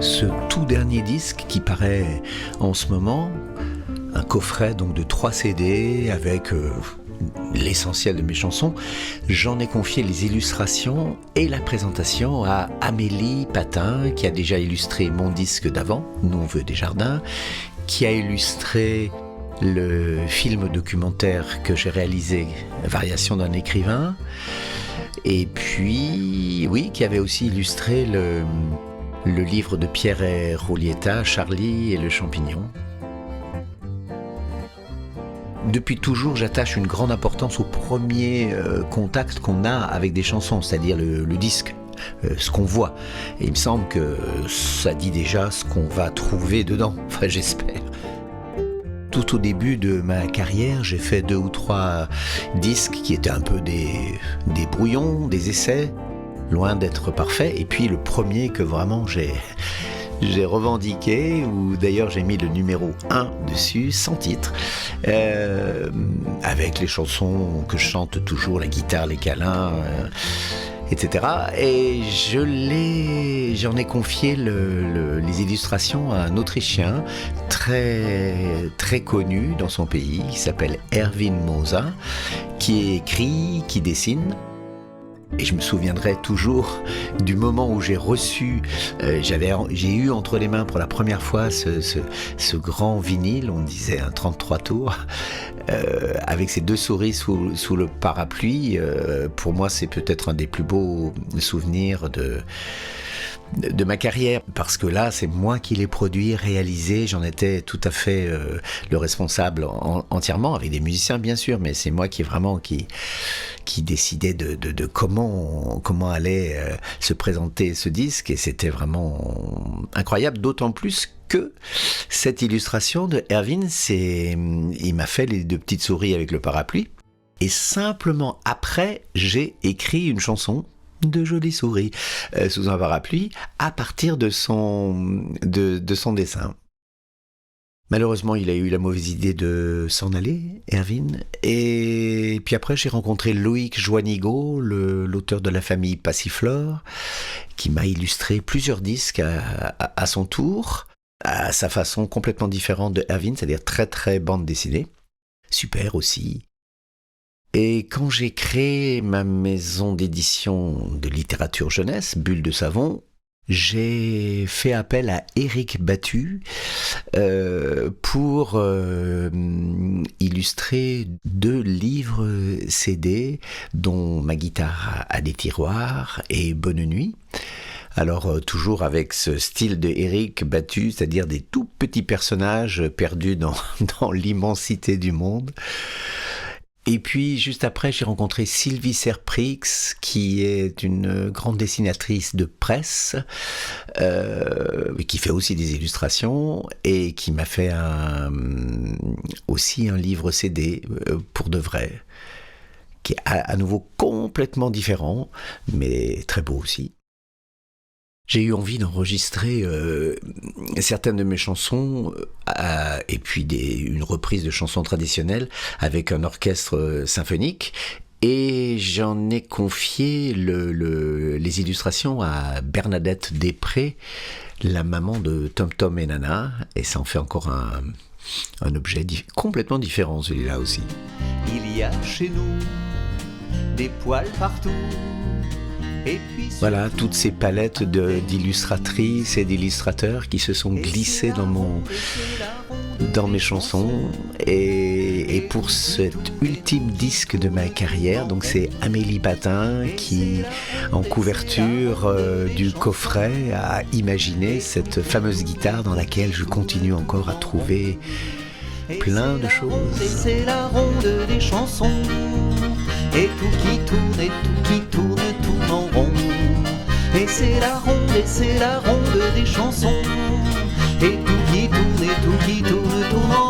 ce tout dernier disque qui paraît en ce moment, un coffret donc de 3 CD avec l'essentiel de mes chansons. J'en ai confié les illustrations et la présentation à Amélie Patin, qui a déjà illustré mon disque d'avant, Nous on veut des jardins, qui a illustré le film documentaire que j'ai réalisé, Variation d'un écrivain, et puis, oui, qui avait aussi illustré le livre de Pierre et Rolietta, Charlie et le champignon. Depuis toujours, j'attache une grande importance au premier contact qu'on a avec des chansons, c'est-à-dire le disque, ce qu'on voit. Et il me semble que ça dit déjà ce qu'on va trouver dedans, enfin j'espère. Tout au début de ma carrière, j'ai fait 2 ou 3 disques qui étaient un peu des brouillons, des essais, loin d'être parfaits. Et puis le premier que vraiment j'ai revendiqué, où d'ailleurs j'ai mis le numéro 1 dessus, sans titre, avec les chansons que je chante toujours, la guitare, les câlins, etc. Et j'en ai confié les illustrations à un Autrichien très, très connu dans son pays, qui s'appelle Erwin Moser, qui écrit, qui dessine. Et je me souviendrai toujours du moment où j'ai reçu, j'ai eu entre les mains pour la première fois ce grand vinyle, on disait un 33 tours, avec ces 2 souris sous le parapluie. Pour moi, c'est peut-être un des plus beaux souvenirs de ma carrière, parce que là, c'est moi qui l'ai produit, réalisé, j'en étais tout à fait le responsable entièrement, avec des musiciens bien sûr, mais c'est moi qui décidait de comment allait se présenter ce disque, et c'était vraiment incroyable, d'autant plus que cette illustration de Erwin, il m'a fait les 2 petites souris avec le parapluie, et simplement après, j'ai écrit une chanson de jolies souris sous un parapluie à partir de son dessin. Malheureusement, il a eu la mauvaise idée de s'en aller, Erwin. Et puis après, j'ai rencontré Loïc Joanigo, l'auteur de La famille Passiflore, qui m'a illustré plusieurs disques à son tour, à sa façon complètement différente de Erwin, c'est-à-dire très très bande dessinée. Super aussi. Et quand j'ai créé ma maison d'édition de littérature jeunesse, Bulle de Savon, j'ai fait appel à Éric Battu pour illustrer 2 livres CD, dont Ma guitare a des tiroirs et Bonne nuit. Alors toujours avec ce style de Éric Battu, c'est-à-dire des tout petits personnages perdus dans l'immensité du monde. Et puis, juste après, j'ai rencontré Sylvie Serprix, qui est une grande dessinatrice de presse, qui fait aussi des illustrations, et qui m'a fait aussi un livre CD, pour de vrai, qui est à nouveau complètement différent, mais très beau aussi. J'ai eu envie d'enregistrer certaines de mes chansons et puis une reprise de chansons traditionnelles avec un orchestre symphonique, et j'en ai confié les illustrations à Bernadette Després, la maman de Tom Tom et Nana, et ça en fait encore un objet complètement différent, celui-là aussi. Il y a chez nous des poils partout. Voilà, toutes ces palettes d'illustratrices et d'illustrateurs qui se sont glissés dans mes chansons. Et pour cet ultime disque de ma carrière, donc c'est Amélie Patin qui, en couverture du coffret, a imaginé cette fameuse guitare dans laquelle je continue encore à trouver plein de choses. Et c'est la ronde des chansons, et tout qui tourne en rond. Et c'est la ronde des chansons, et tout qui tourne en rond.